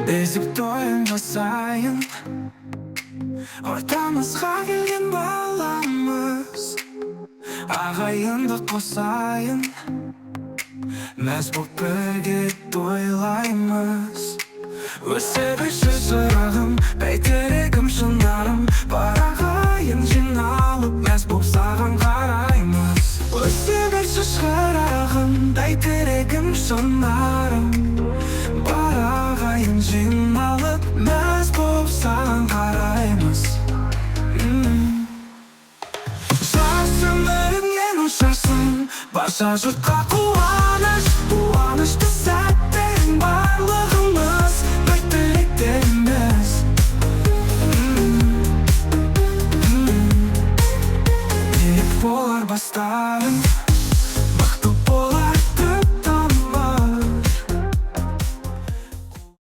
Безіп тойын жасайын, ортамызға келген баламыз. Ағайынды қосайын, мәз боп бірге тойлаймыз. Өсе берші шырағым, бәйтерегім шынарым. Бар ағайын жиналып, мәз боп саған қараймыз. Өсе берші шырағым, бәйтерегім шынарым. Бар ағайын жиналып, мәз боп саған қараймыз. Жас өміріңнен ұшарсың, барша жұртқа қуаныш. Қуанышты сәттерің барлығымыз, бәйтеректеміз. Берік болар бастарың.